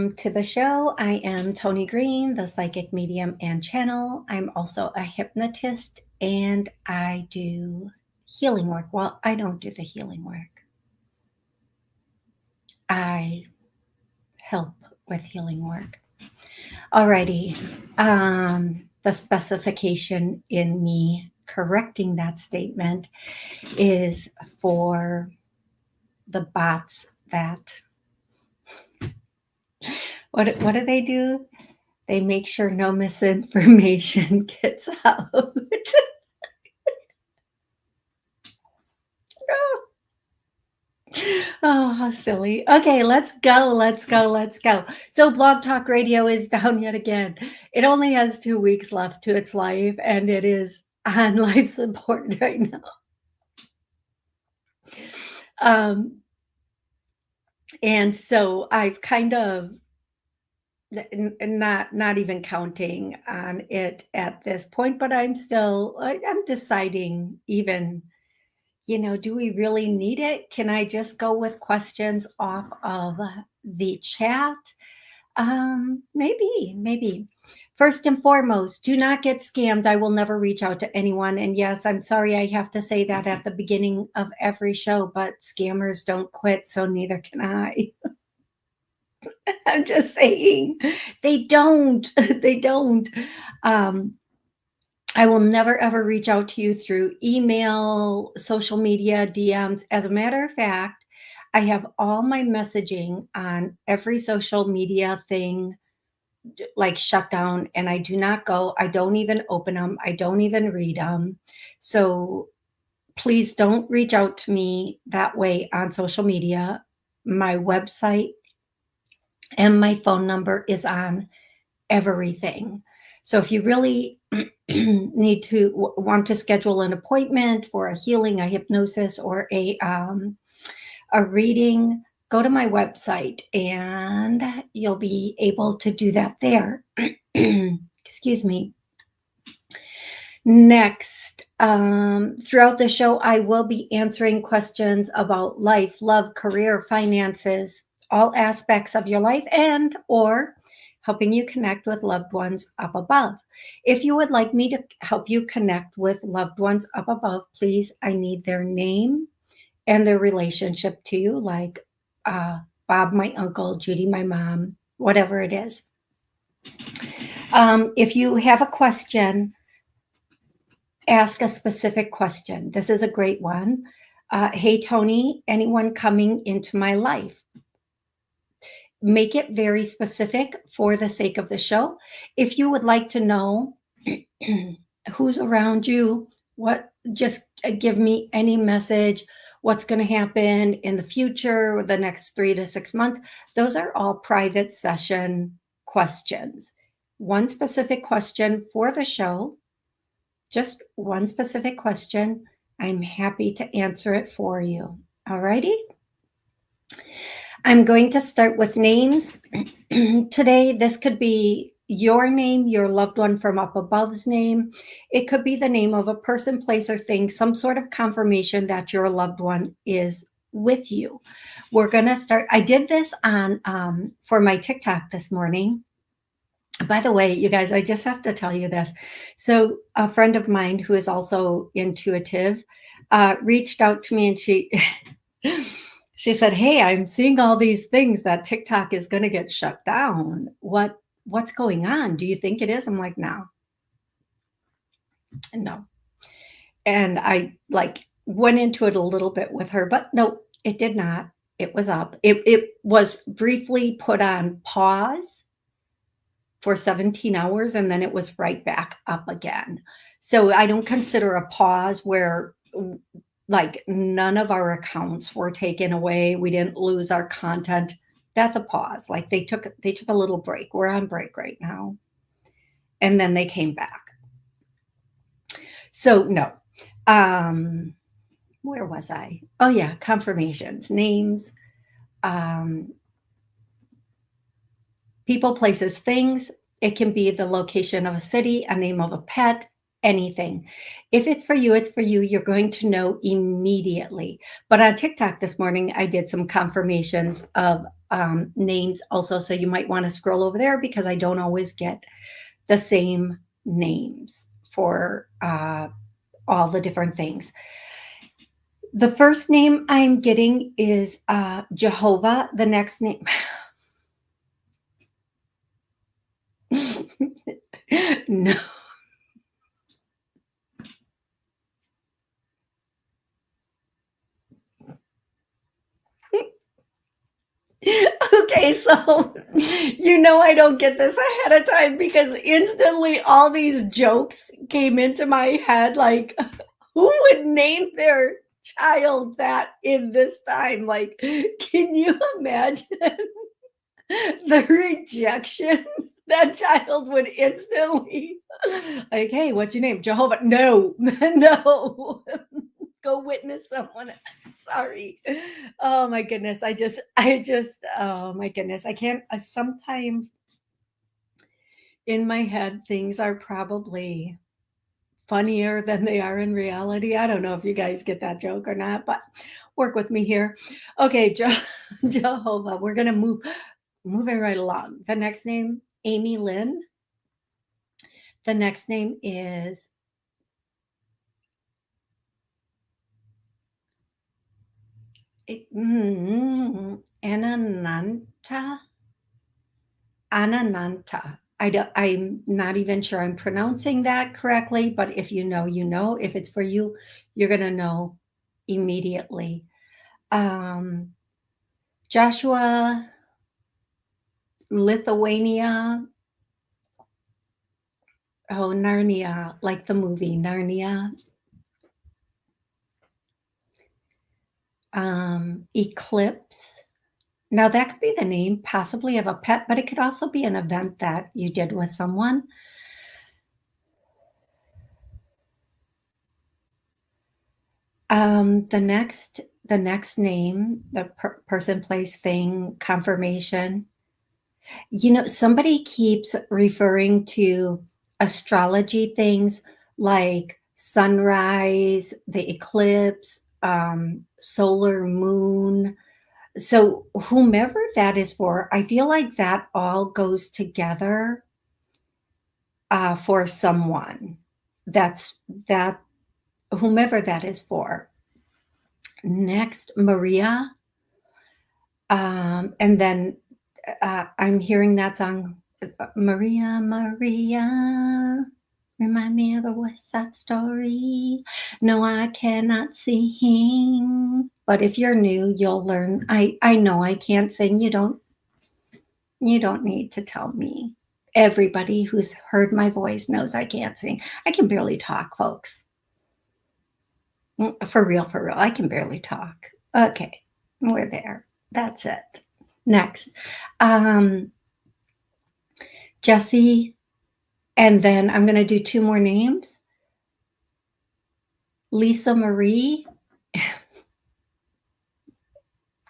Welcome to the show. I am Toni Green, the psychic medium and channel. I'm also a hypnotist and I do healing work. Well, I don't do the healing work. I help with healing work. Alrighty. The specification in me correcting that statement is for the bots that what do they do? They make sure no misinformation gets out. Oh, how silly. Okay, let's go. So Blog Talk Radio is down yet again. It only has 2 weeks left to its life, and it is on life support right now. And so I've kind of not even counting on it at this point, but I'm deciding even, do we really need it? Can I just go with questions off of the chat? Maybe. First and foremost, do not get scammed. I will never reach out to anyone. And yes, I'm sorry I have to say that at the beginning of every show, but scammers don't quit, so neither can I. I'm just saying they don't. They don't. I will never ever reach out to you through email, social media, DMs. As a matter of fact, I have all my messaging on every social media thing like shut down, and I do not go. I don't even open them. I don't even read them. So please don't reach out to me that way on social media. My website and my phone number is on everything. So if you really want to schedule an appointment for a healing, a hypnosis, or a reading, go to my website and you'll be able to do that there. Excuse me. Next, throughout the show, I will be answering questions about life, love, career, finances, all aspects of your life, and or helping you connect with loved ones up above. If you would like me to help you connect with loved ones up above, please, I need their name and their relationship to you, like Bob, my uncle, Judy, my mom, whatever it is. If you have a question, ask a specific question. This is a great one. Hey, Toni, anyone coming into my life? Make it very specific for the sake of the show. If you would like to know who's around you, just give me any message, what's going to happen in the future, or the next 3 to 6 months. Those are all private session questions. One specific question for the show, just one specific question. I'm happy to answer it for you. All righty. I'm going to start with names. Today, this could be your name, your loved one from up above's name. It could be the name of a person, place, or thing, some sort of confirmation that your loved one is with you. We're going to start. I did this on for my TikTok this morning. By the way, you guys, I just have to tell you this. So a friend of mine who is also intuitive reached out to me, and she said, hey, I'm seeing all these things that TikTok is going to get shut down. What's going on? Do you think it is? I'm like, no. And I went into it a little bit with her, but no, it did not. It was up. It was briefly put on pause for 17 hours, and then it was right back up again. So I don't consider a pause where none of our accounts were taken away. We didn't lose our content. That's a pause. Like they took a little break. We're on break right now. And then they came back. So no. Where was I? Oh yeah, confirmations, names, people, places, things. It can be the location of a city, a name of a pet, anything. If it's for you, it's for you. You're going to know immediately. But on TikTok this morning, I did some confirmations of names also. So you might want to scroll over there because I don't always get the same names for all the different things. The first name I'm getting is Jehovah. The next name. No. Okay, so I don't get this ahead of time because instantly all these jokes came into my head. Like, who would name their child that in this time? Like, can you imagine the rejection that child would instantly like, hey, what's your name? Jehovah. No, no. Go witness someone. Sorry. Oh my goodness. Oh my goodness. I can't, sometimes in my head, things are probably funnier than they are in reality. I don't know if you guys get that joke or not, but work with me here. Okay, Jehovah. We're gonna moving right along. The next name, Amy Lynn. The next name is Anananta. Anananta. I'm not even sure I'm pronouncing that correctly, but if you know, you know. If it's for you, you're going to know immediately. Joshua, Lithuania. Oh, Narnia, like the movie Narnia. Eclipse. Now, that could be the name possibly of a pet, but it could also be an event that you did with someone. The next name, the person, place, thing, confirmation. Somebody keeps referring to astrology things like sunrise, the eclipse, solar moon. So whomever that is for, I feel like that all goes together for someone. That whomever that is for. Next, Maria. And then I'm hearing that song, Maria, Maria, remind me of a West Side Story. No, I cannot sing, but if you're new, you'll learn. I know I can't sing. You don't need to tell me. Everybody who's heard my voice knows I can't sing. I can barely talk, folks. For real, I can barely talk. Okay, we're there. That's it. Next, Jesse, and then I'm going to do two more names. Lisa Marie.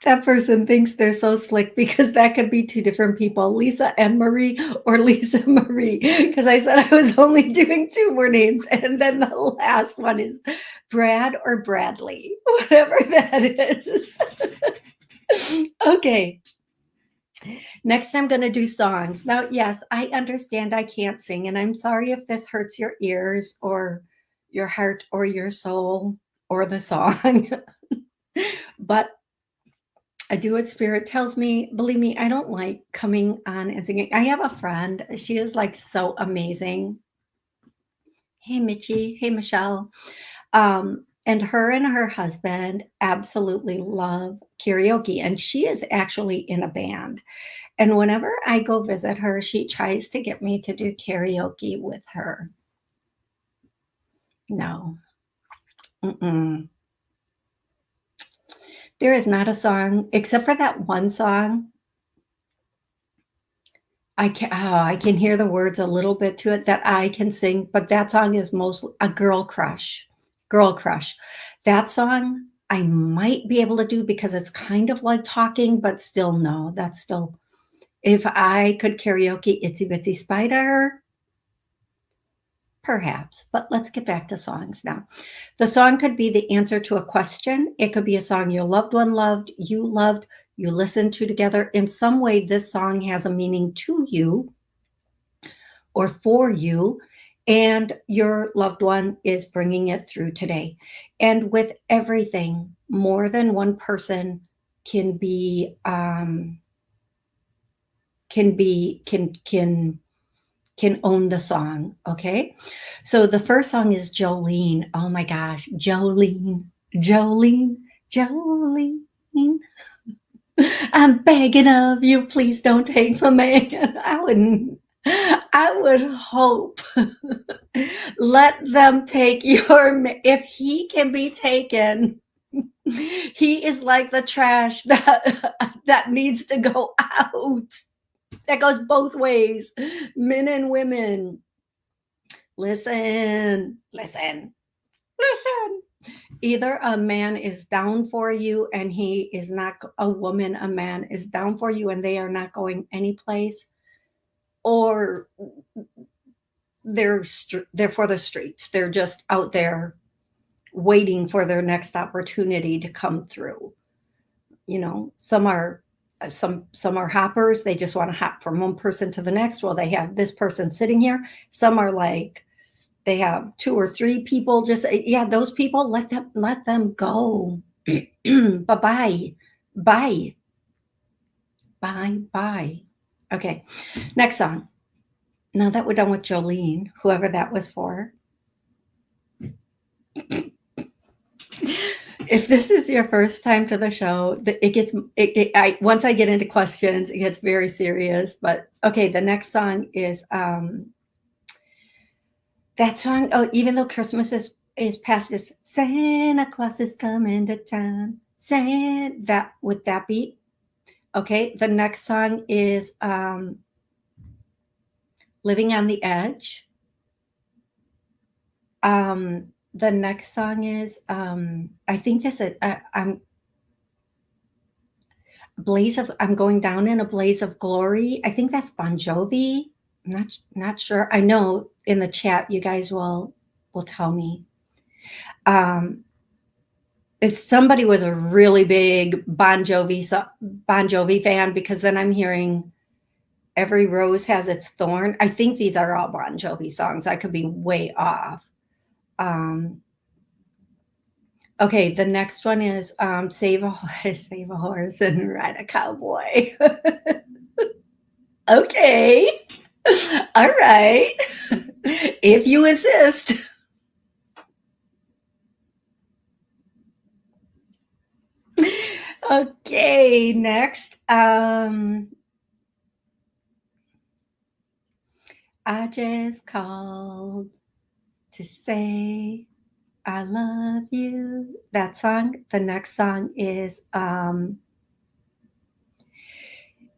That person thinks they're so slick because that could be two different people, Lisa and Marie or Lisa Marie, because I said I was only doing two more names. And then the last one is Brad or Bradley, whatever that is. Okay. Next, I'm going to do songs. Now, yes, I understand I can't sing, and I'm sorry if this hurts your ears or your heart or your soul or the song. But I do what spirit tells me. Believe me, I don't like coming on and singing. I have a friend. She is like so amazing. Hey, Mitchie. Hey, Michelle. And her husband absolutely love karaoke. And she is actually in a band. And whenever I go visit her, she tries to get me to do karaoke with her. No. Mm-mm. There is not a song, except for that one song. I can hear the words a little bit to it that I can sing, but that song is mostly a girl crush. Girl crush. That song I might be able to do because it's kind of like talking, but still no. That's still, if I could karaoke Itsy Bitsy Spider, Perhaps, but let's get back to songs now. The song could be the answer to a question. It could be a song your loved one loved, you listened to together. In some way, this song has a meaning to you or for you, and your loved one is bringing it through today. And with everything, more than one person can be can own the song. Okay, so the first song is Jolene. Oh my gosh, Jolene, Jolene, Jolene. I'm begging of you, please don't take my man. I would hope. Let them take your, if he can be taken, he is like the trash that needs to go out. That goes both ways, men and women. Listen, listen, listen. Either a man is down for you and he is not a woman, a man is down for you and they are not going anyplace, or they're for the streets. They're just out there waiting for their next opportunity to come through. You know, some are hoppers. They just want to hop from one person to the next. Well, they have this person sitting here. Some are like, they have 2 or 3 people. Just, yeah, those people, let them go. Bye-bye. Bye. Bye. Okay, next song. Now that we're done with Jolene, whoever that was for. If this is your first time to the show, once I get into questions, it gets very serious. But okay, the next song is that song. Oh, even though Christmas is past, is Santa Claus is coming to town. That with that beat. Okay, the next song is Living on the Edge. The next song is I think this is I'm going down in a blaze of glory. I think that's Bon Jovi. Not sure. I know in the chat you guys will tell me. If somebody was a really big Bon Jovi fan, because then I'm hearing Every Rose Has Its Thorn. I think these are all Bon Jovi songs. I could be way off. Okay, the next one is Save a Horse and Ride a Cowboy. Okay. All right. If you insist. Okay, next. I just called to say I love you. That song. The next song is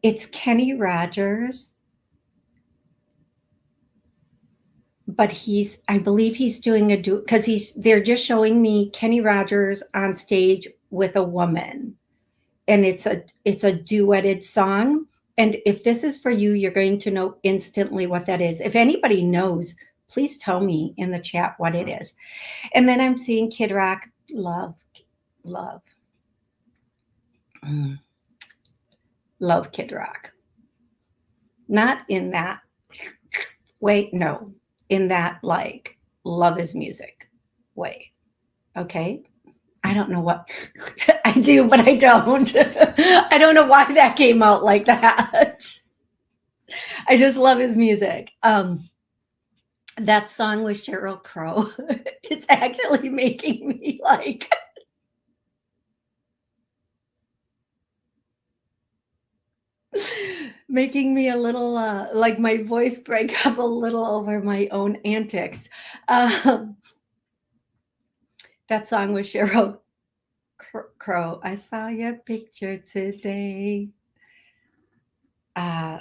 it's Kenny Rogers, but I believe he's doing a duet, because they're just showing me Kenny Rogers on stage with a woman, and it's a duetted song. And if this is for you, you're going to know instantly what that is. If anybody knows, please tell me in the chat what it is. And then I'm seeing Kid Rock, Love. Love Kid Rock. Not in that way, no. In that, like, love is music way. Okay? I don't know what I do, but I don't. I don't know why that came out like that. I just love his music. That song with Sheryl Crow. It's actually making me like making me a little like my voice break up a little over my own antics. That song with Sheryl Crow. I saw your picture today. I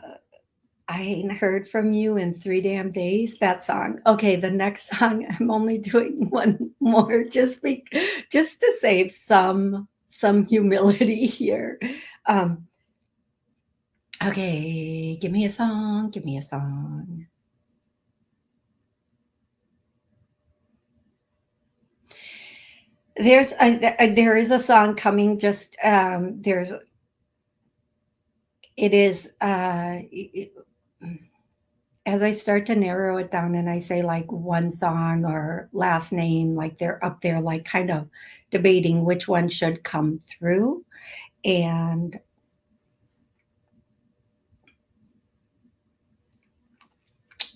ain't heard from you in 3 damn days. That song. Okay, the next song, I'm only doing one more just to save some humility here. Okay, give me a song. there is a song coming. Just it is as I start to narrow it down and I say like one song or last name, like they're up there, like kind of debating which one should come through. And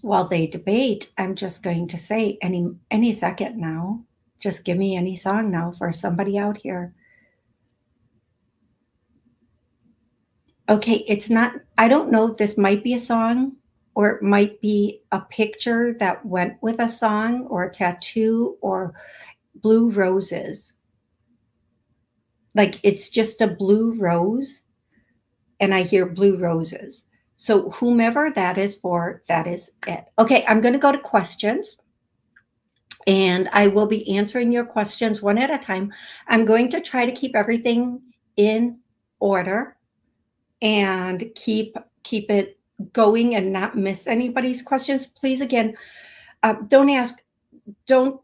while they debate, I'm just going to say any second now. Just give me any song now for somebody out here. Okay, it's not, I don't know if this might be a song or it might be a picture that went with a song or a tattoo or blue roses. Like it's just a blue rose and I hear blue roses. So whomever that is for, that is it. Okay, I'm going to go to questions and I will be answering your questions one at a time. I'm going to try to keep everything in order and keep it going and not miss anybody's questions. Please, again, don't ask, don't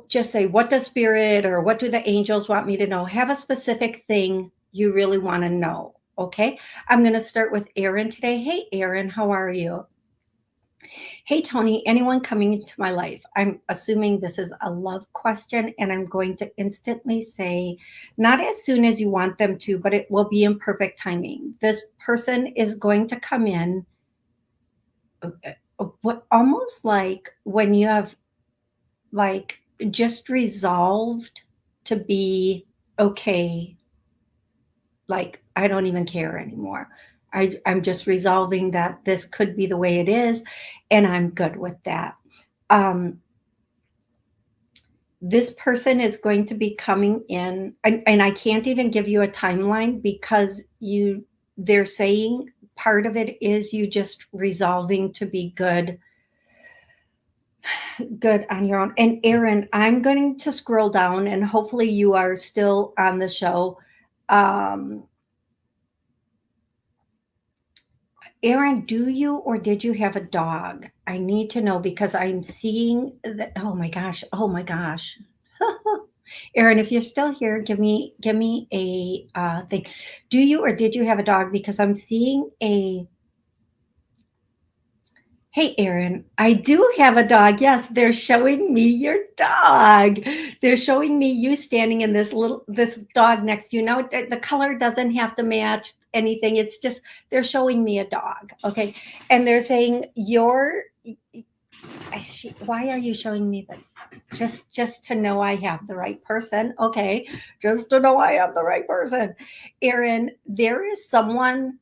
just say, what does spirit or what do the angels want me to know? Have a specific thing you really want to know. Okay, I'm going to start with Erin today. Hey, Erin, how are you? Hey, Toni, anyone coming into my life? I'm assuming this is a love question, and I'm going to instantly say, not as soon as you want them to, but it will be in perfect timing. This person is going to come in, what almost like when you have like just resolved to be okay, like I don't even care anymore. I'm just resolving that this could be the way it is, and I'm good with that. Um, this person is going to be coming in, and I can't even give you a timeline because they're saying part of it is you just resolving to be good on your own. And Erin, I'm going to scroll down and hopefully you are still on the show. Erin, do you or did you have a dog? I need to know because I'm seeing that. Oh my gosh. Oh my gosh. Erin, if you're still here, give me a thing. Do you or did you have a dog? Because I'm seeing a. Hey, Erin, I do have a dog. Yes, they're showing me your dog. They're showing me you standing in this dog next to you. Now, the color doesn't have to match anything. It's just they're showing me a dog. Okay, and they're saying why are you showing me that? Just to know I have the right person. Okay, just to know I have the right person. Erin, there is someone.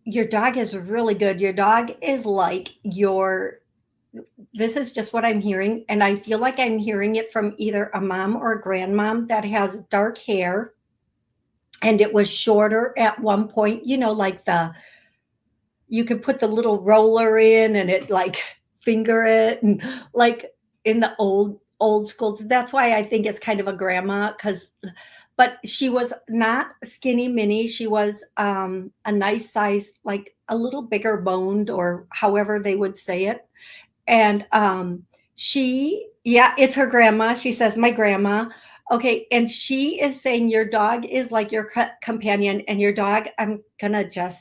Your dog is really good. Your dog is like this is just what I'm hearing. And I feel like I'm hearing it from either a mom or a grandmom that has dark hair. And it was shorter at one point, like you could put the little roller in and it like finger it and like in the old school. That's why I think it's kind of a grandma but she was not skinny mini. She was a nice size, like a little bigger boned or however they would say it. And it's her grandma. She says, my grandma. Okay. And she is saying your dog is like your companion and your dog, I'm going to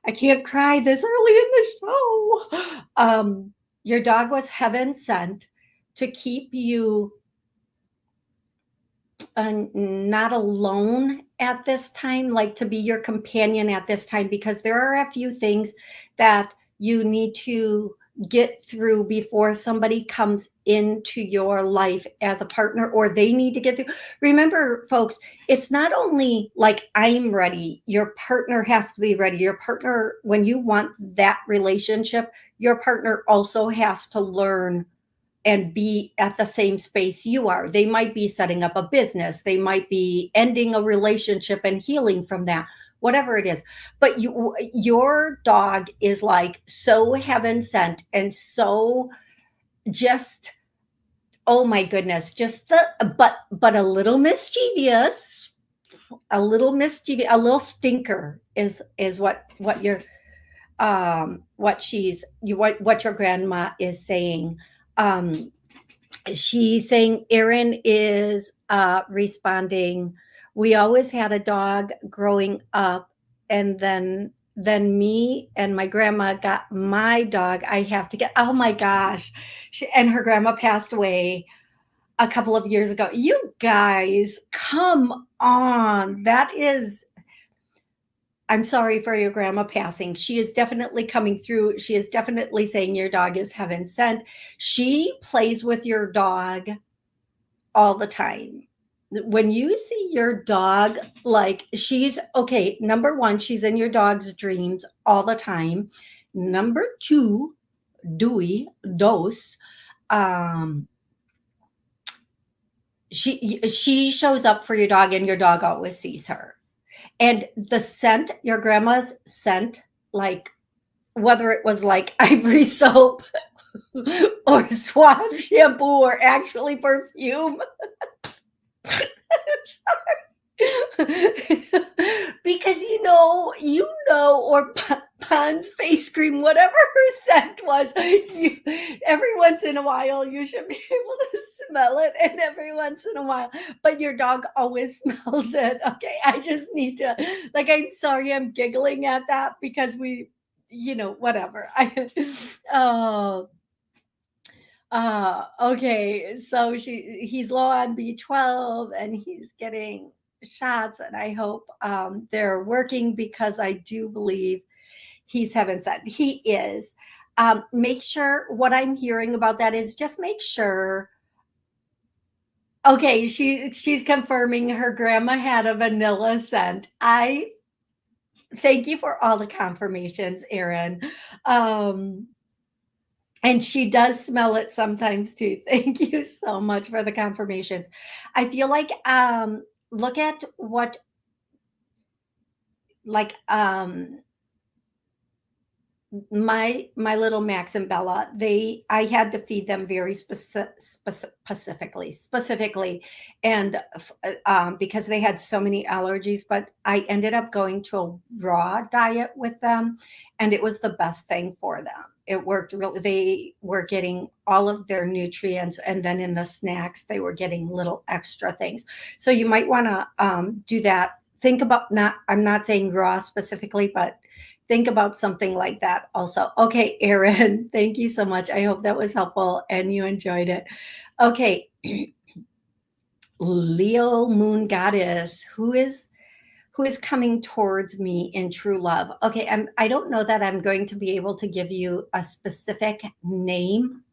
I can't cry this early in the show. Your dog was heaven sent to keep you not alone at this time, like to be your companion at this time, because there are a few things that you need to get through before somebody comes into your life as a partner, or they need to get through. Remember, folks, it's not only like I'm ready, your partner has to be ready. Your partner, when you want that relationship, your partner also has to learn and be at the same space you are. They might be setting up a business. They might be ending a relationship and healing from that, whatever it is. But your dog is like so heaven sent and so just, oh my goodness, just but a little mischievous, a little stinker is what you're, what your grandma is saying. Um, she's saying Erin is responding. We always had a dog growing up, and then me and my grandma got my dog. I have to get. Oh my gosh, and her grandma passed away a couple of years ago. You guys, come on. That is, I'm sorry for your grandma passing. She is definitely coming through. She is definitely saying your dog is heaven sent. She plays with your dog all the time. When you see your dog, like she's okay, number one, she's in your dog's dreams all the time. Number two, dos, um, she shows up for your dog and your dog always sees her. And the scent, your grandma's scent, like whether it was like ivory soap or Suave shampoo or actually perfume. Because or Pond's face cream, whatever her scent was, every once in a while you should be able to smell it, and every once in a while, but your dog always smells it. Okay, I just need to, like, I'm sorry, I'm giggling at that because whatever. Oh, okay. So he's low on B12 and he's getting shots, and I hope they're working because I do believe he's heaven sent. He is. Make sure what I'm hearing about that is just make sure. Okay, she's confirming her grandma had a vanilla scent. I thank you for all the confirmations, Erin. Um, And she does smell it sometimes too. Thank you so much for the confirmations. I feel like look at what like my little Max and Bella, I had to feed them very specifically, and because they had so many allergies. But I ended up going to a raw diet with them, and it was the best thing for them. It worked really. They were getting all of their nutrients, and then in the snacks, they were getting little extra things. So you might want to do that. Think about not. I'm not saying raw specifically, but think about something like that also. Okay, Erin, thank you so much. I hope that was helpful and you enjoyed it. Okay, Leo Moon Goddess, who is coming towards me in true love. Okay, I don't know that I'm going to be able to give you a specific name.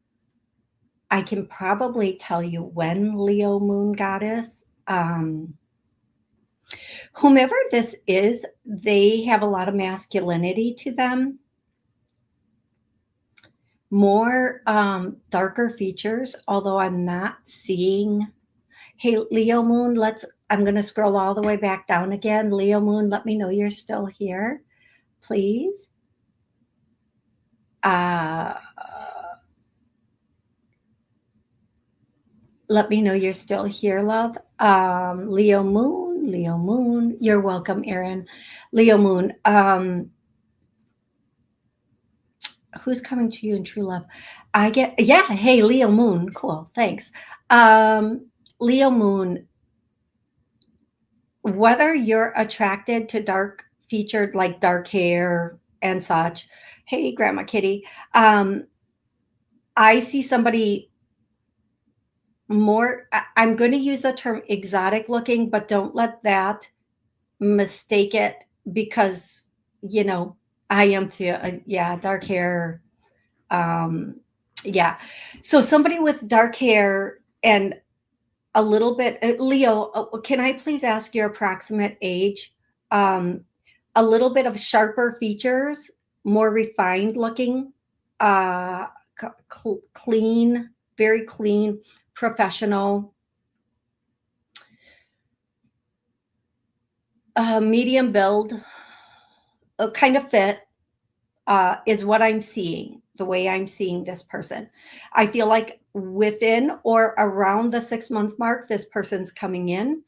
I can probably tell you when, Leo Moon Goddess. Whomever this is, they have a lot of masculinity to them, more darker features, although I'm not seeing. Hey, Leo Moon, I'm going to scroll all the way back down again. Leo Moon, let me know you're still here, please. Let me know you're still here, love. Leo Moon, you're welcome, Erin. Leo Moon, who's coming to you in true love? Yeah, hey, Leo Moon, cool, thanks. Leo Moon, whether you're attracted to dark featured, like dark hair and such, hey, Grandma Kitty, I see somebody more, I'm going to use the term exotic looking, but don't let that mistake it, because, I am too. Yeah, dark hair. Yeah. So somebody with dark hair and a little bit, Leo, can I please ask your approximate age? A little bit of sharper features, more refined looking, clean, very clean, professional, medium build, kind of fit, is what I'm seeing, the way I'm seeing this person. I feel like within or around the 6-month mark, this person's coming in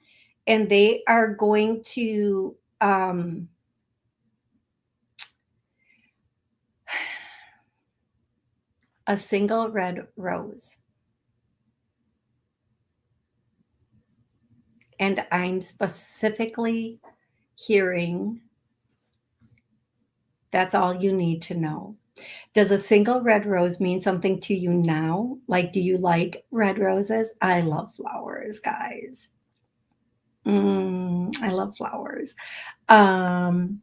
and they are going to, A single red rose. And I'm specifically hearing that's all you need to know. Does a single red rose mean something to you now? Like, do you like red roses? I love flowers, guys. I love flowers. Um,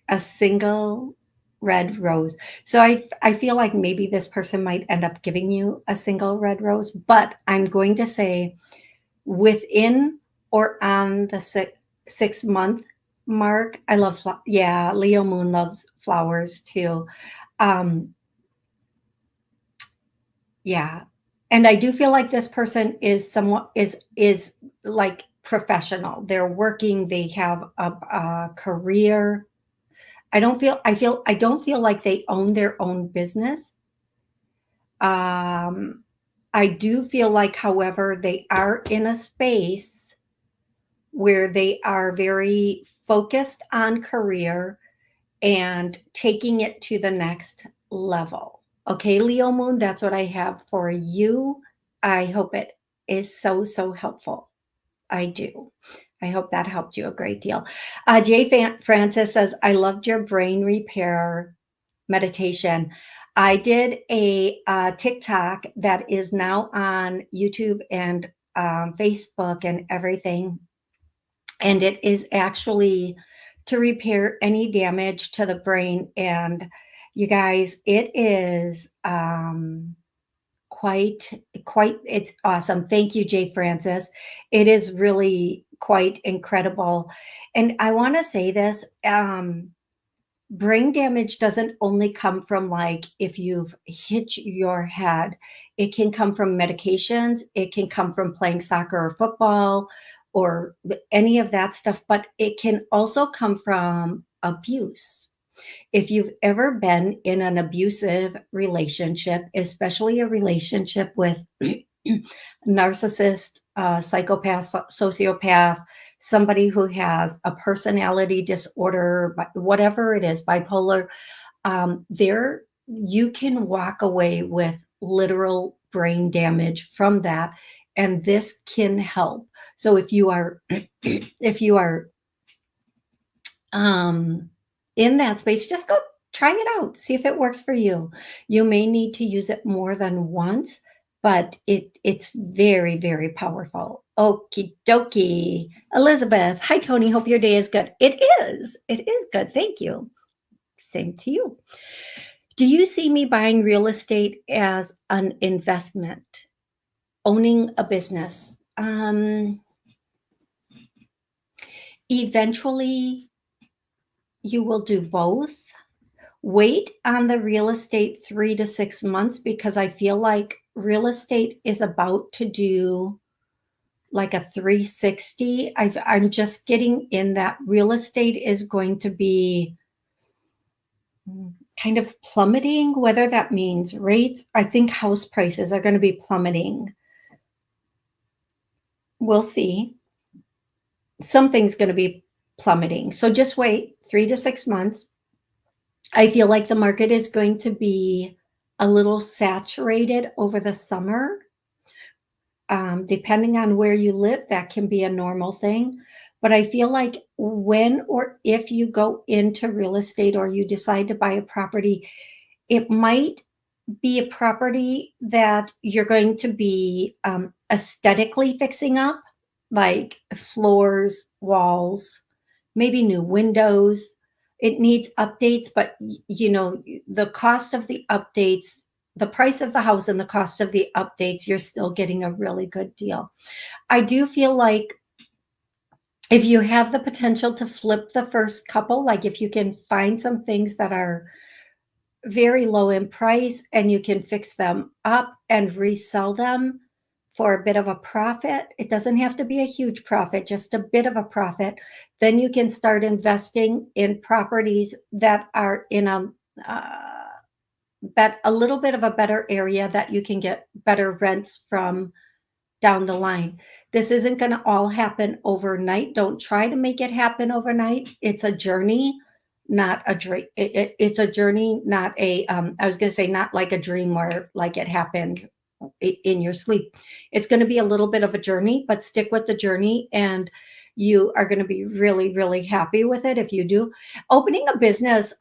a single red rose. So I feel like maybe this person might end up giving you a single red rose, but I'm going to say within or on the 6 month mark. I love yeah, Leo moon loves flowers too. Um, yeah. And I do feel like this person is somewhat is like professional. They're working, they have a career. I don't feel like they own their own business. Um, I do feel like, however, they are in a space where they are very focused on career and taking it to the next level. Okay, Leo Moon, that's what I have for you. I hope it is so, so helpful. I do. I hope that helped you a great deal. Jay Francis says, I loved your brain repair meditation. I did a TikTok that is now on YouTube and Facebook and everything. And it is actually to repair any damage to the brain. And you guys, it is quite it's awesome. Thank you, Jay Francis. It is really quite incredible. And I want to say this, brain damage doesn't only come from, like, if you've hit your head. It can come from medications, it can come from playing soccer or football or any of that stuff, but it can also come from abuse. If you've ever been in an abusive relationship, especially a relationship with narcissist, psychopath, sociopath, somebody who has a personality disorder, whatever it is, bipolar, there you can walk away with literal brain damage from that, and this can help. So if you are if you are in that space, just go try it out, see if it works for you. You may need to use it more than once, but it's very, very powerful. Okie dokie. Elizabeth, hi Toni, hope your day is good. It is good, thank you. Same to you. Do you see me buying real estate as an investment, owning a business? Eventually you will do both. Wait on the real estate 3 to 6 months, because I feel like real estate is about to do like a 360. I'm just getting in that real estate is going to be kind of plummeting, whether that means rates. I think house prices are going to be plummeting. We'll see. Something's going to be plummeting. So just wait 3 to 6 months. I feel like the market is going to be a little saturated over the summer. Depending on where you live, that can be a normal thing. But I feel like when or if you go into real estate or you decide to buy a property, it might be a property that you're going to be aesthetically fixing up, like floors, walls, maybe new windows. It needs updates, but the cost of the updates, the price of the house and the cost of the updates, you're still getting a really good deal. I do feel like if you have the potential to flip the first couple, like if you can find some things that are very low in price and you can fix them up and resell them for a bit of a profit, it doesn't have to be a huge profit, just a bit of a profit, then you can start investing in properties that are in a little bit of a better area that you can get better rents from down the line. This isn't going to all happen overnight. Don't try to make it happen overnight. It's a journey. not a dream. It's a journey, not a, I was going to say, not like a dream where like it happened in your sleep. It's going to be a little bit of a journey, but stick with the journey and you are going to be really, really happy with it if you do. Opening a business,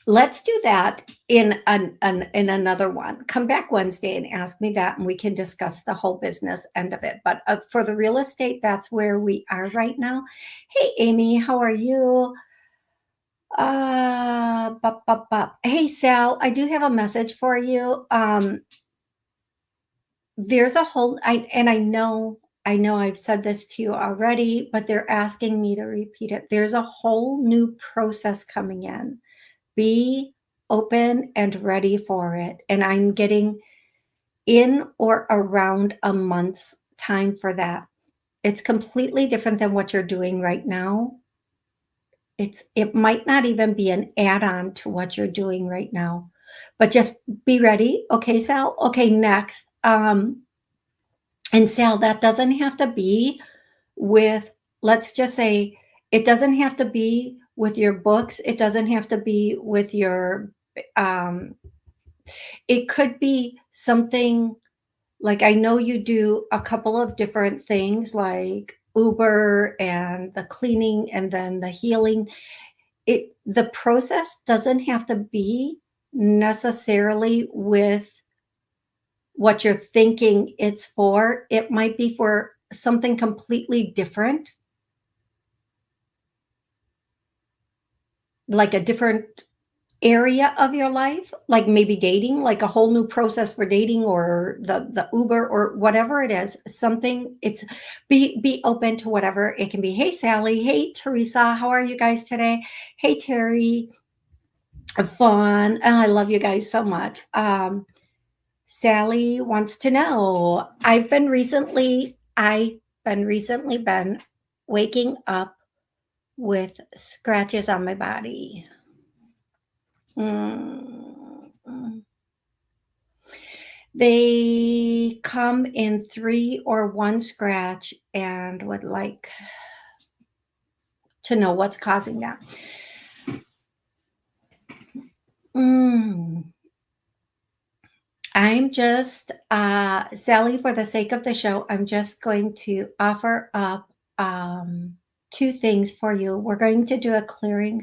let's do that in in another one. Come back Wednesday and ask me that, and we can discuss the whole business end of it. But for the real estate, that's where we are right now. Hey, Amy, how are you? Hey, Sal, I do have a message for you. There's a whole, I know I've said this to you already, but they're asking me to repeat it. There's a whole new process coming in. Be open and ready for it. And I'm getting in or around a month's time for that. It's completely different than what you're doing right now. It might not even be an add-on to what you're doing right now, but just be ready. Okay, Sal. Okay, next. And Sal, that doesn't have to be with, let's just say, it doesn't have to be with your books. It doesn't have to be with your, it could be something like, I know you do a couple of different things like Uber and the cleaning and then the healing. The process doesn't have to be necessarily with what you're thinking it's for. It might be for something completely different, like a different area of your life, like maybe dating, like a whole new process for dating, or the Uber, or whatever it is. Something, it's, be open to whatever it can be. Hey, Sally. Hey, Teresa. How are you guys today? Hey, Terry. Fun. Oh, I love you guys so much. Sally wants to know, I've been recently waking up with scratches on my body. Mm. They come in 3 or 1 scratch and would like to know what's causing that. I'm just, Sally, for the sake of the show, I'm just going to offer up 2 things for you. We're going to do a clearing.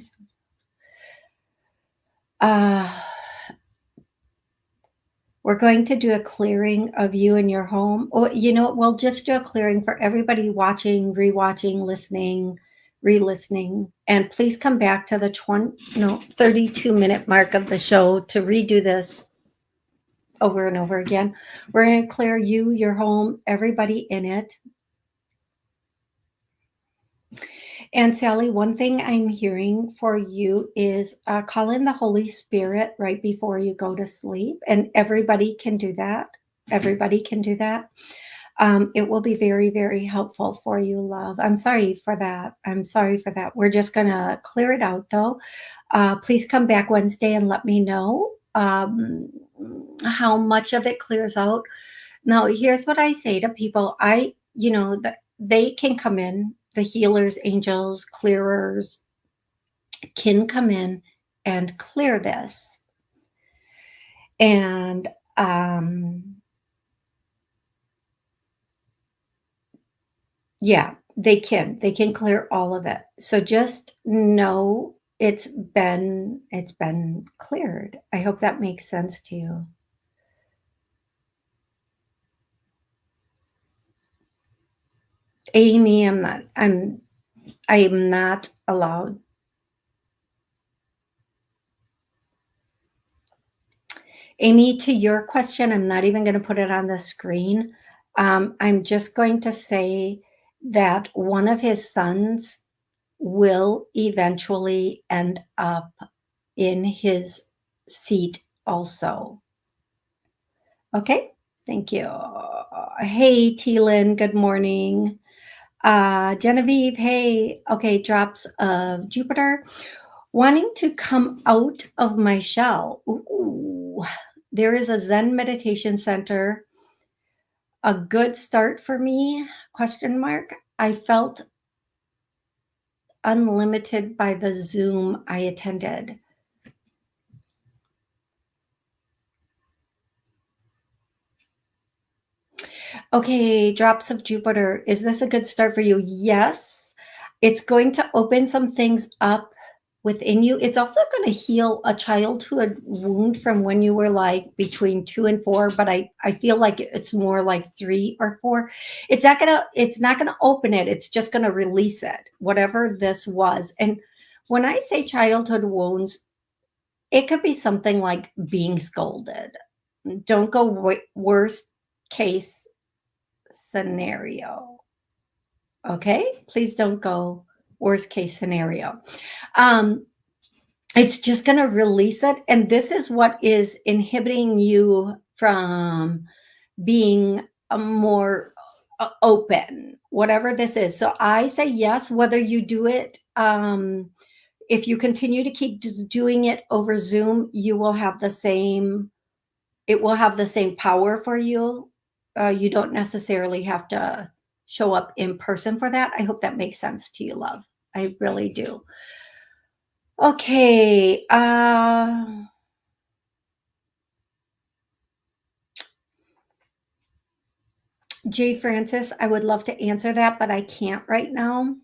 We're going to do a clearing of you and your home. Or, we'll just do a clearing for everybody watching, rewatching, listening, re-listening. And please come back to the 32-minute mark of the show to redo this over and over again. We're going to clear you, your home, everybody in it. And Sally, one thing I'm hearing for you is call in the Holy Spirit right before you go to sleep. And everybody can do that. Everybody can do that. It will be very, very helpful for you, love. I'm sorry for that. We're just going to clear it out, though. Please come back Wednesday and let me know how much of it clears out. Now, here's what I say to people. They can come in, the healers, angels, clearers can come in and clear this. And yeah, they can clear all of it. So just know it's been cleared. I hope that makes sense to you. Amy, I am not allowed. Amy, to your question, I'm not even going to put it on the screen. I'm just going to say that one of his sons will eventually end up in his seat also. Okay, thank you. Hey, Teelan, good morning. Genevieve, hey, okay, drops of Jupiter. Wanting to come out of my shell. Ooh, there is a Zen meditation center. A good start for me, question mark. I felt unlimited by the Zoom I attended. Okay, drops of Jupiter. Is this a good start for you? Yes. It's going to open some things up within you. It's also going to heal a childhood wound from when you were like between 2 and 4, but I feel like it's more like 3 or 4. It's not gonna open it, it's just gonna release it, whatever this was. And when I say childhood wounds, it could be something like being scolded. Don't go worst case scenario. Okay? Please don't go worst case scenario. It's just going to release it. And this is what is inhibiting you from being a more open, whatever this is. So I say yes, whether you do it. If you continue to keep just doing it over Zoom, you will have the same, it will have the same power for you. You don't necessarily have to show up in person for that. I hope that makes sense to you, love. I really do. Okay. Jay Francis, I would love to answer that, but I can't right now.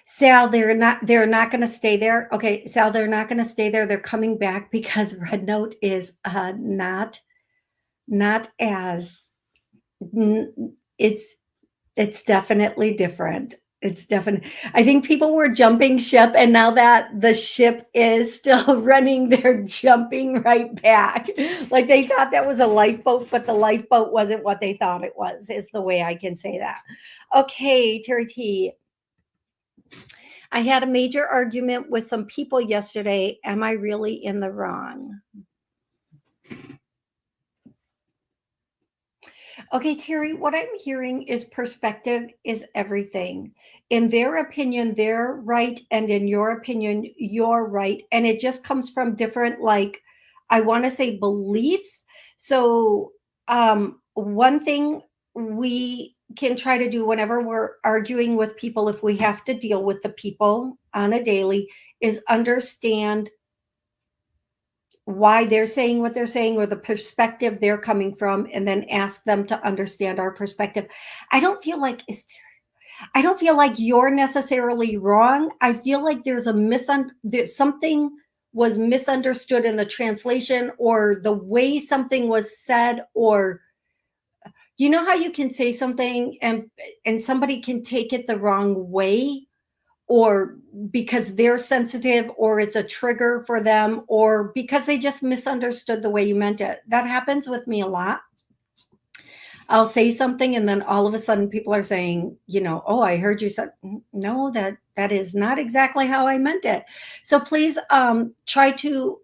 Sal, they're not going to stay there. Okay, Sal, they're not going to stay there. They're coming back because Red Note is not as it's definitely different. It's definitely, I think people were jumping ship, and now that the ship is still running, they're jumping right back. Like they thought that was a lifeboat, but the lifeboat wasn't what they thought it was, is the way I can say that. Okay, Terry T. I had a major argument with some people yesterday. Am I really in the wrong? Okay, Terry, what I'm hearing is perspective is everything. In their opinion, they're right. And in your opinion, you're right. And it just comes from different, like, I want to say beliefs. So, one thing we can try to do whenever we're arguing with people, if we have to deal with the people on a daily, is understand why they're saying what they're saying or the perspective they're coming from, and then ask them to understand our perspective. I don't feel like I don't feel like you're necessarily wrong. I feel like there's something was misunderstood in the translation or the way something was said, or you know how you can say something and somebody can take it the wrong way, or because they're sensitive, or it's a trigger for them, or because they just misunderstood the way you meant it. That happens with me a lot. I'll say something and then all of a sudden people are saying, oh, I heard you said, no, that is not exactly how I meant it. So please try to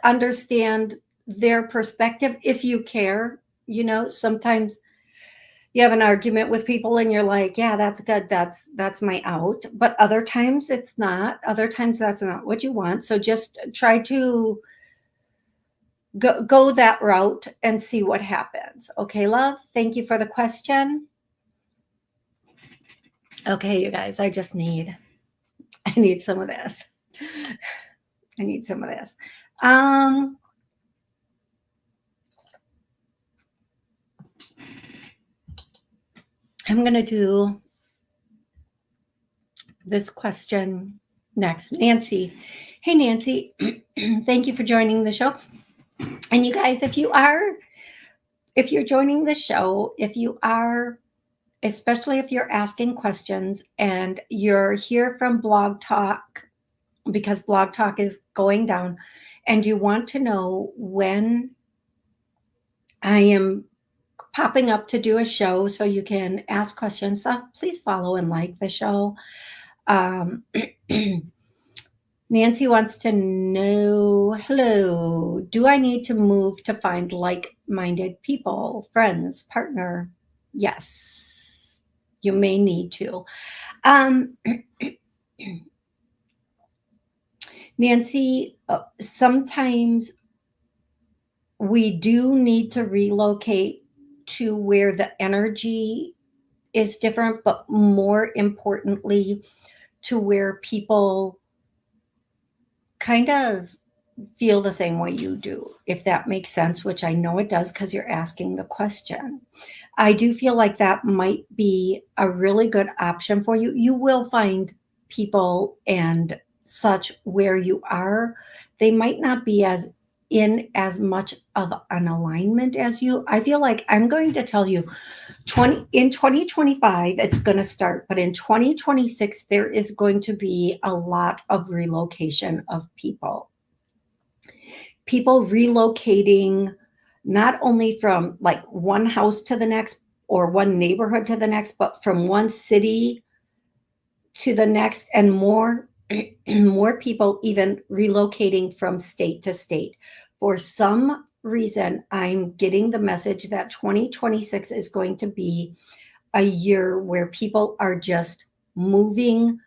understand their perspective if you care. Sometimes you have an argument with people and you're like, yeah, that's good, that's my out. But other times it's not. Other times that's not what you want. So just try to go that route and see what happens. Okay, love, thank you for the question. Okay, you guys, I need some of this. I need some of this. I'm going to do this question next. Nancy. Hey, Nancy. Thank you for joining the show. And you guys, if you're joining the show, especially if you're asking questions and you're here from Blog Talk, because Blog Talk is going down, and you want to know when I am popping up to do a show so you can ask questions, so please follow and like the show. Nancy wants to know, hello, do I need to move to find like-minded people, friends, partner? Yes, you may need to. Nancy, sometimes we do need to relocate to where the energy is different, but more importantly, to where people kind of feel the same way you do, if that makes sense, which I know it does because you're asking the question. I do feel like that might be a really good option for you. You will find people and such where you are. They might not be as in as much of an alignment as you. I feel like I'm going to tell you 2025 it's going to start, but in 2026 there is going to be a lot of relocation of people relocating, not only from like one house to the next or one neighborhood to the next, but from one city to the next, and more more people even relocating from state to state. For some reason, I'm getting the message that 2026 is going to be a year where people are just moving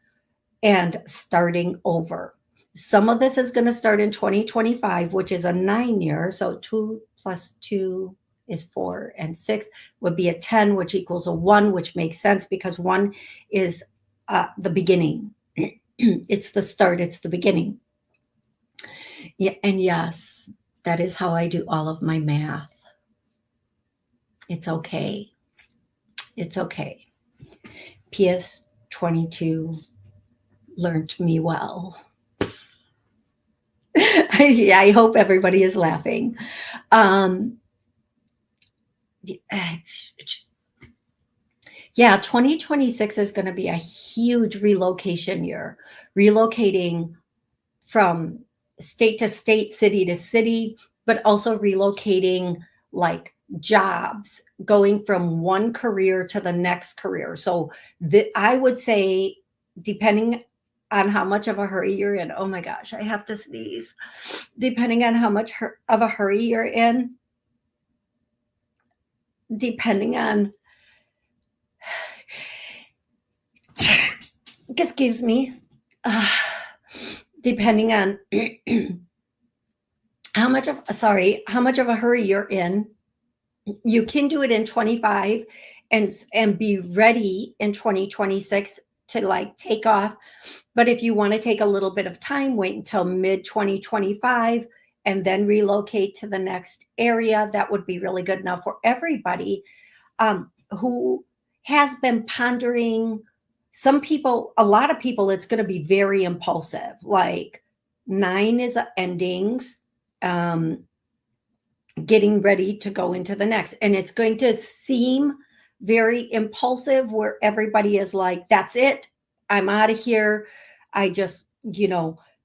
and starting over. Some of this is going to start in 2025, which is a 9 year. So 2 plus 2 is 4, and 6 would be a 10, which equals a 1, which makes sense because 1 is the beginning. It's the start, it's the beginning. Yeah, and yes, that is how I do all of my math. It's okay. It's okay. PS 22 learned me well. Yeah, I hope everybody is laughing. Yeah, 2026 is going to be a huge relocation year, relocating from state to state, city to city, but also relocating like jobs, going from one career to the next career. So I would say, depending on how much of a hurry you're in, oh my gosh, I have to sneeze. Depending on how much of a hurry you're in, depending on, excuse me, depending on how much of a hurry you're in, you can do it in 25 and be ready in 2026 to like take off. But if you want to take a little bit of time, wait until mid 2025 and then relocate to the next area. That would be really good. Now, for everybody who has been pondering, some people, a lot of people, it's going to be very impulsive. Like 9 is endings, getting ready to go into the next. And it's going to seem very impulsive where everybody is like, that's it. I'm out of here. I just,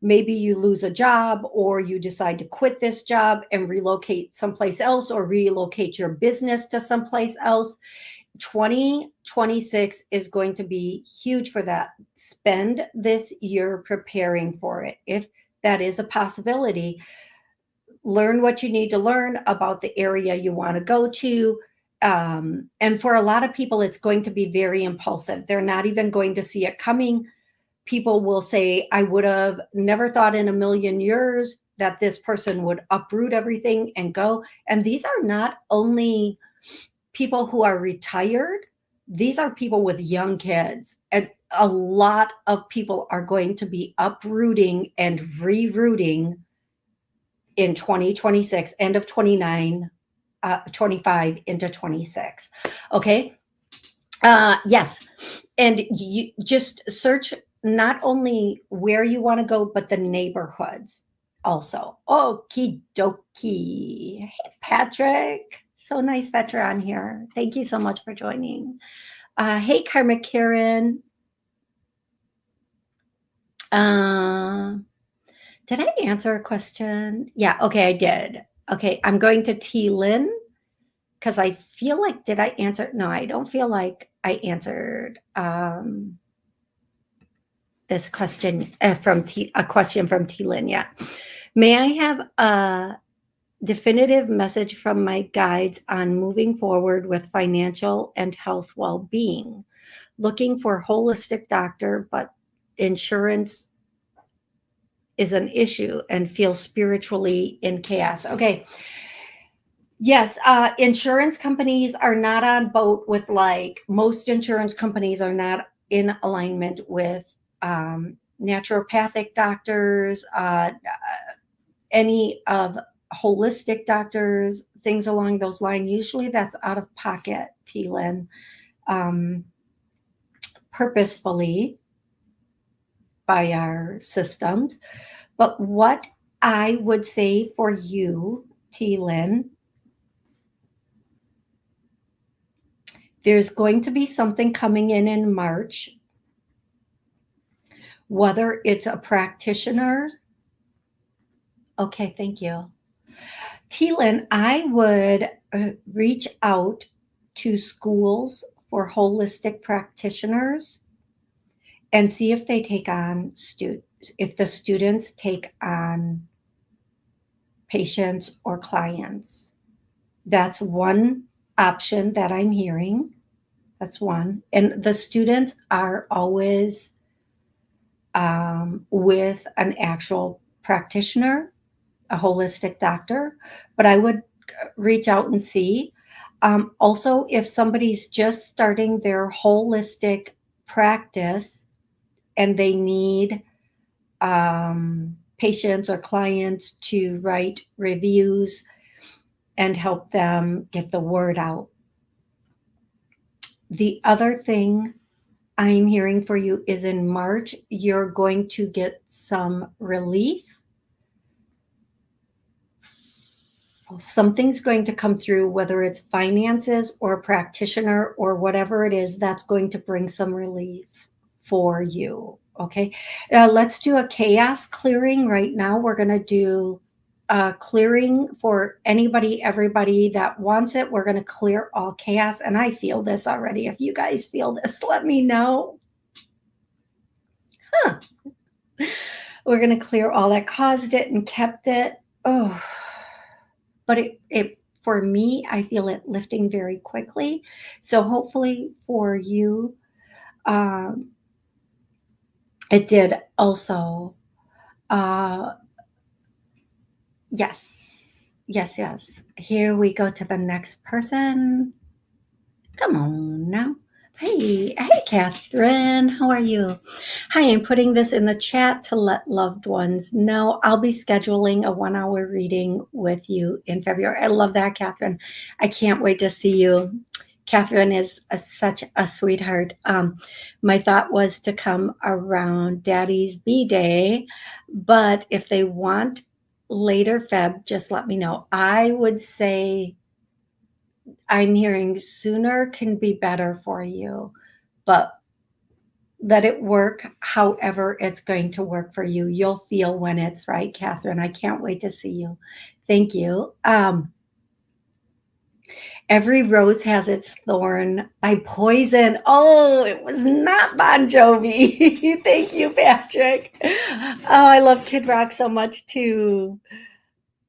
maybe you lose a job or you decide to quit this job and relocate someplace else or relocate your business to someplace else. 2026 is going to be huge for that. Spend this year preparing for it. If that is a possibility, learn what you need to learn about the area you want to go to. And for a lot of people, it's going to be very impulsive. They're not even going to see it coming. People will say, I would have never thought in a million years that this person would uproot everything and go. And these are not only people who are retired, these are people with young kids. And a lot of people are going to be uprooting and rerouting in 2026, end of 29, 25 into 26. Okay. Yes. And you just search not only where you want to go, but the neighborhoods also. Okie dokie. Hey, Patrick. So nice that you're on here. Thank you so much for joining. Hey, Karma Karen. Did I answer a question? Yeah, okay, I did. Okay, I'm going to T. Lynn because I feel like, did I answer? No, I don't feel like I answered this question from a question from T. Lynn. Yeah. May I have a definitive message from my guides on moving forward with financial and health well-being? Looking for a holistic doctor, but insurance is an issue and feel spiritually in chaos. Okay. Yes, insurance companies are not on boat with, like, most insurance companies are not in alignment with naturopathic doctors, any of holistic doctors, things along those lines. Usually that's out of pocket, T-Lin, um, purposefully by our systems. But what I would say for you, T-Lin, there's going to be something coming in March, whether it's a practitioner. Okay, thank you. T-Lin, I would reach out to schools for holistic practitioners and see if they take on students, if the students take on patients or clients. That's one option that I'm hearing. That's one. And the students are always with an actual practitioner, a holistic doctor, but I would reach out and see. Also, if somebody's just starting their holistic practice and they need patients or clients to write reviews and help them get the word out. The other thing I'm hearing for you is in March, you're going to get some relief. Something's going to come through, whether it's finances or a practitioner or whatever it is, that's going to bring some relief for you. Okay. Let's do a chaos clearing right now. We're going to do a clearing for anybody, everybody that wants it. We're going to clear all chaos. And I feel this already. If you guys feel this, let me know. Huh. We're going to clear all that caused it and kept it. Oh, but it for me, I feel it lifting very quickly. So hopefully for you, it did also. Yes, yes, yes. Here we go to the next person. Come on now. Hey, Catherine. How are you? Hi, I'm putting this in the chat to let loved ones know. I'll be scheduling a 1-hour reading with you in February. I love that, Catherine. I can't wait to see you. Catherine is such a sweetheart. My thought was to come around Daddy's B-Day, but if they want later Feb, just let me know. I would say I'm hearing sooner can be better for you, but let it work however it's going to work for you. You'll feel when it's right, Catherine. I can't wait to see you. Thank you. Every Rose Has Its Thorn by Poison. Oh, it was not Bon Jovi. Thank you, Patrick. Oh, I love Kid Rock so much too.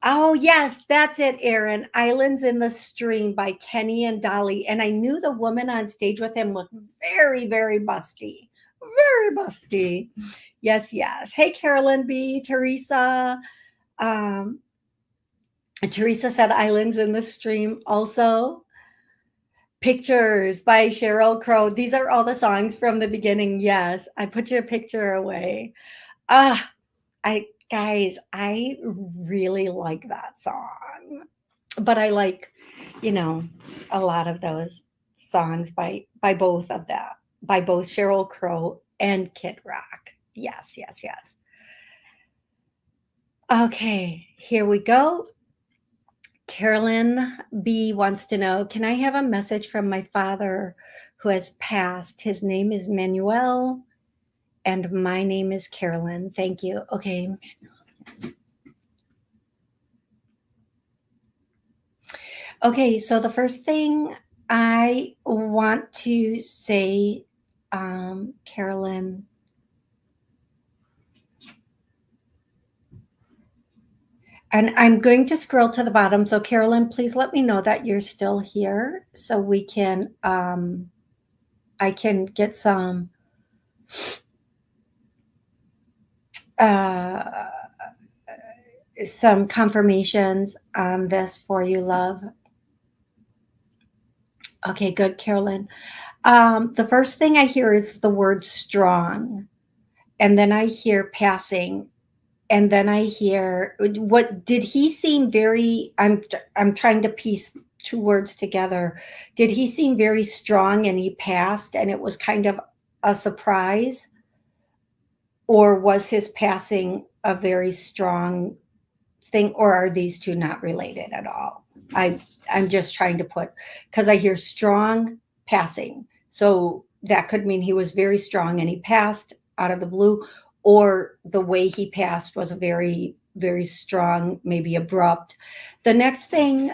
Oh, yes, that's it, Aaron. Islands in the Stream by Kenny and Dolly. And I knew the woman on stage with him looked very, very busty. Very busty. Yes, yes. Hey, Carolyn B., Teresa. Teresa said Islands in the Stream also. Pictures by Sheryl Crow. These are all the songs from the beginning. Yes, I put your picture away. Guys, I really like that song. But I like, a lot of those songs by both of that, by both Sheryl Crow and Kid Rock. Yes, yes, yes. Okay, here we go. Carolyn B wants to know, can I have a message from my father who has passed? His name is Manuel and my name is Carolyn. Thank you. Okay. Yes. Okay, so the first thing I want to say, Carolyn, and I'm going to scroll to the bottom. So Carolyn, please let me know that you're still here so we can, I can get some confirmations on this for you, love. Okay, good, Carolyn. The first thing I hear is the word strong, and then I hear passing, and then I hear what did he seem very I'm trying to piece two words together. Did he seem very strong and he passed and it was kind of a surprise, or was his passing a very strong thing, or are these two not related at all? I I'm just trying to put, because I hear strong passing. So that could mean he was very strong and he passed out of the blue, or the way he passed was very, very strong, maybe abrupt. The next thing,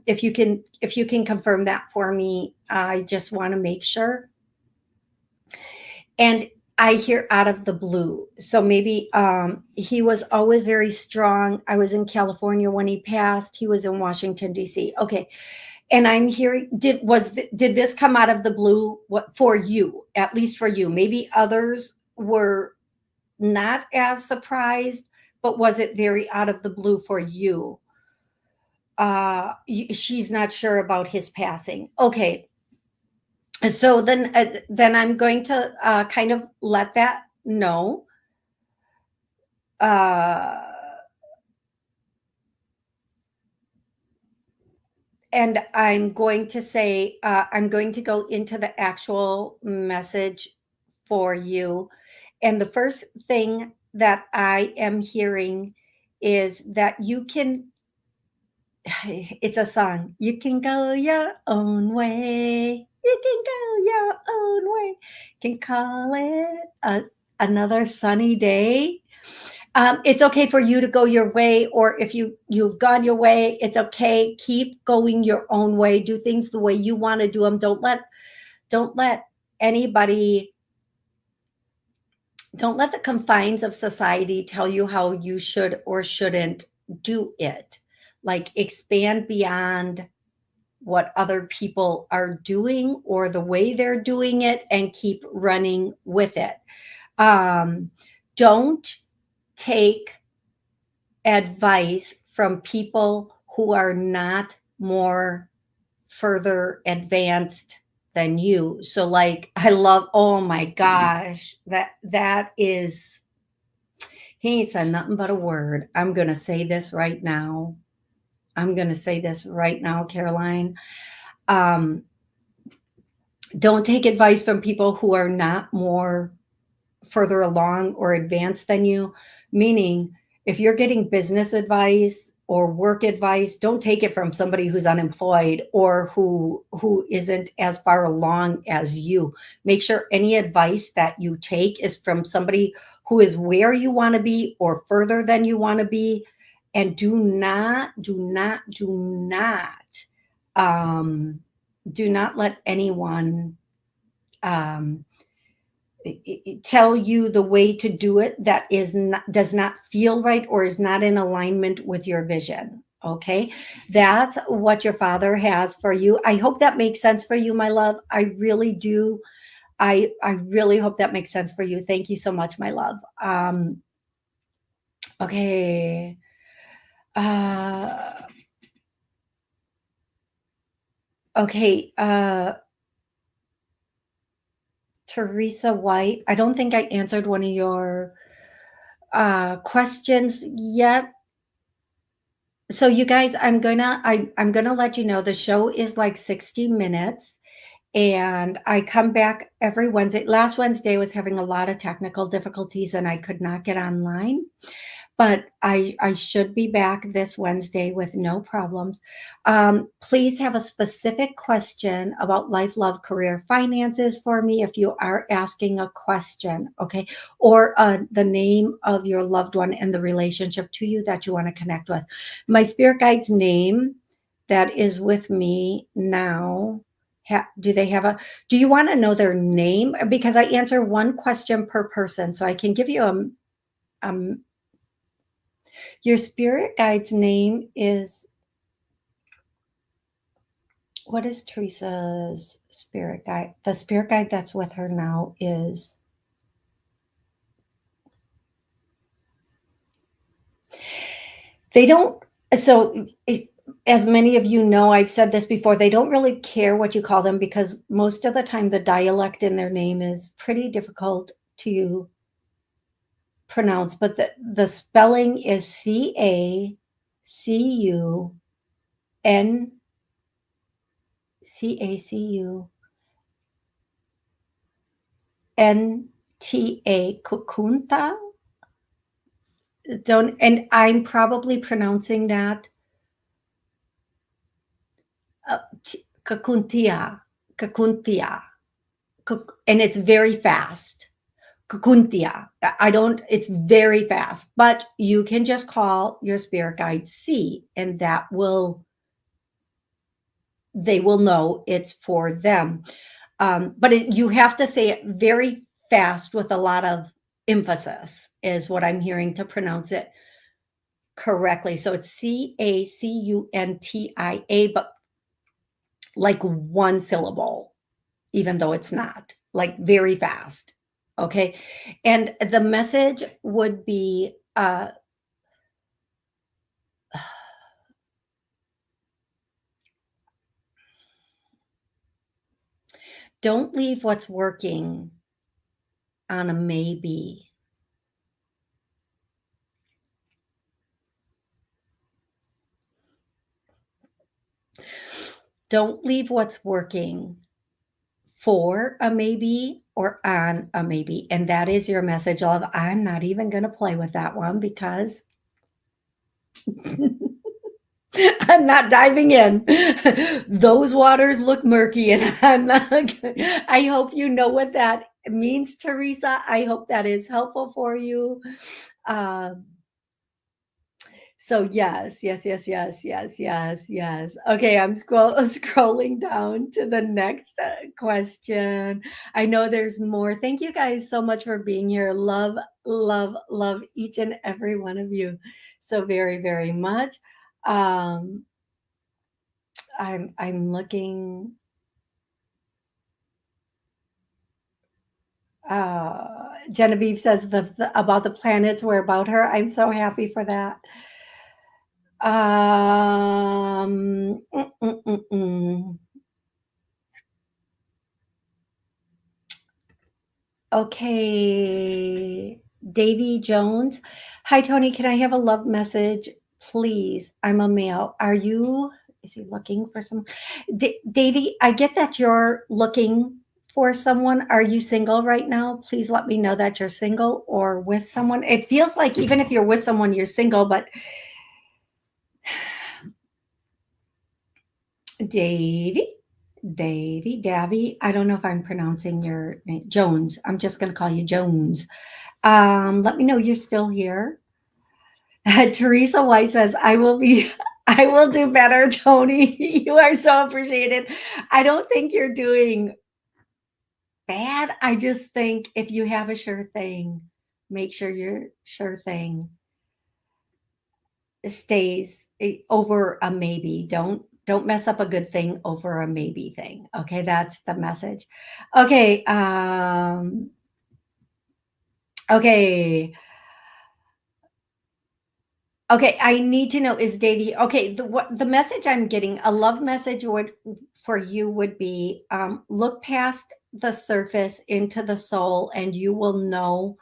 if you can confirm that for me, I just want to make sure. And I hear out of the blue. So maybe he was always very strong. I was in California when he passed. He was in Washington D.C. Okay, and I'm hearing did this come out of the blue? What for you? At least for you. Maybe others were not as surprised, but was it very out of the blue for you? She's not sure about his passing. Okay, so then I'm going to kind of let that know. Uh, and I'm going to say, I'm going to go into the actual message for you. And the first thing that I am hearing is that you can, it's a song, you can go your own way. You can go your own way. Can call it another sunny day. It's okay for you to go your way, or if you've gone your way, it's okay. Keep going your own way. Do things the way you want to do them. Don't let anybody, don't let the confines of society tell you how you should or shouldn't do it. Like expand beyond what other people are doing or the way they're doing it and keep running with it. Don't take advice from people who are not more further advanced than you. So like I love, oh my gosh, that is, he ain't said nothing but a word. I'm gonna say this right now. I'm gonna say this right now, Caroline. Um, don't take advice from people who are not more further along or advanced than you. Meaning, if you're getting business advice or work advice, don't take it from somebody who's unemployed or who isn't as far along as you. Make sure any advice that you take is from somebody who is where you want to be or further than you want to be. And um, do not let anyone um, tell you the way to do it that is not, does not feel right or is not in alignment with your vision. Okay, that's what your father has for you. I hope that makes sense for you, my love. I really do. I really hope that makes sense for you. Thank you so much, my love. Okay. uh okay. Teresa White, I don't think I answered one of your questions yet. So you guys, I'm gonna let you know the show is like 60 minutes, and I come back every Wednesday. Last Wednesday was having a lot of technical difficulties and I could not get online. But I should be back this Wednesday with no problems. Please have a specific question about life, love, career, finances for me if you are asking a question, okay? Or the name of your loved one and the relationship to you that you want to connect with. My spirit guide's name that is with me now. Do they have a, do you want to know their name? Because I answer one question per person, so I can give you a your spirit guide's name is, what is Teresa's spirit guide? The spirit guide that's with her now is, they don't, so as many of you know, I've said this before, they don't really care what you call them because most of the time the dialect in their name is pretty difficult to pronounce, but the spelling is Cacunta, Kukunta. Don't, and I'm probably pronouncing that Kakuntia, Kakuntia, and it's very fast. Kakuntia. I don't, it's very fast, but you can just call your spirit guide C, and that will, they will know it's for them. But you have to say it very fast with a lot of emphasis, is what I'm hearing to pronounce it correctly. So it's Cacuntia, but like one syllable, even though it's not, like very fast. Okay. And the message would be don't leave what's working on a maybe. Don't leave what's working for a maybe or on a maybe. And that is your message of, I'm not even going to play with that one because I'm not diving in. Those waters look murky, and I'm not. I hope you know what that means, Teresa. I hope that is helpful for you. So yes, yes, yes, yes, yes, yes, yes. Okay, I'm scrolling down to the next question. I know there's more. Thank you guys so much for being here. Love, love, love each and every one of you so very, very much. Um, I'm looking. Genevieve says about the planets were about her. I'm so happy for that. Mm, mm, mm, mm. Okay, Davy Jones. Hi, Toni. Can I have a love message, please? I'm a male. Are you? Is he looking for some? Davy, I get that you're looking for someone. Are you single right now? Please let me know that you're single or with someone. It feels like even if you're with someone, you're single, but Davy, I don't know if I'm pronouncing your name. Jones. I'm just going to call you Jones. Let me know you're still here. Teresa White says, I will do better, Toni. You are so appreciated. I don't think you're doing bad. I just think if you have a sure thing, make sure your sure thing stays over a maybe. Don't mess up a good thing over a maybe thing. Okay, that's the message. Okay, okay. Okay, I need to know, is Davy okay? The message I'm getting, a love message would for you would be look past the surface into the soul, and you will know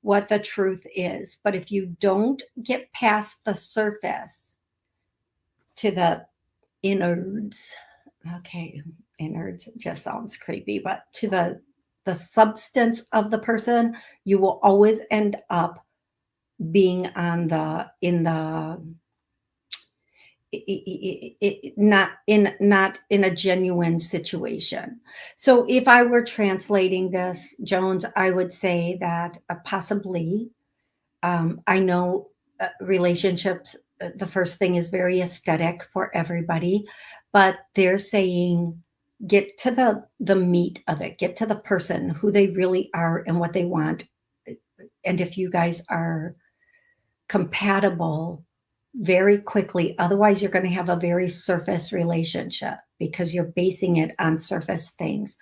what the truth is. But if you don't get past the surface to the innards, okay, innards just sounds creepy, but to the substance of the person, you will always end up being on the in the not in a genuine situation. So if I were translating this, Jones, I would say that possibly I know relationships. The first thing is very aesthetic for everybody, but they're saying get to the meat of it, get to the person, who they really are and what they want. And if you guys are compatible very quickly. Otherwise, you're going to have a very surface relationship because you're basing it on surface things.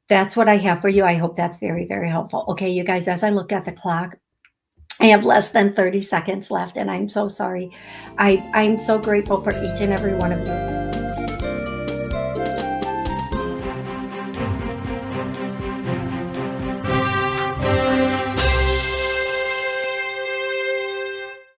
That's what I have for you. I hope that's very, very helpful. Okay, you guys, as I look at the clock, I have less than 30 seconds left, and I'm so sorry. I'm so grateful for each and every one of you.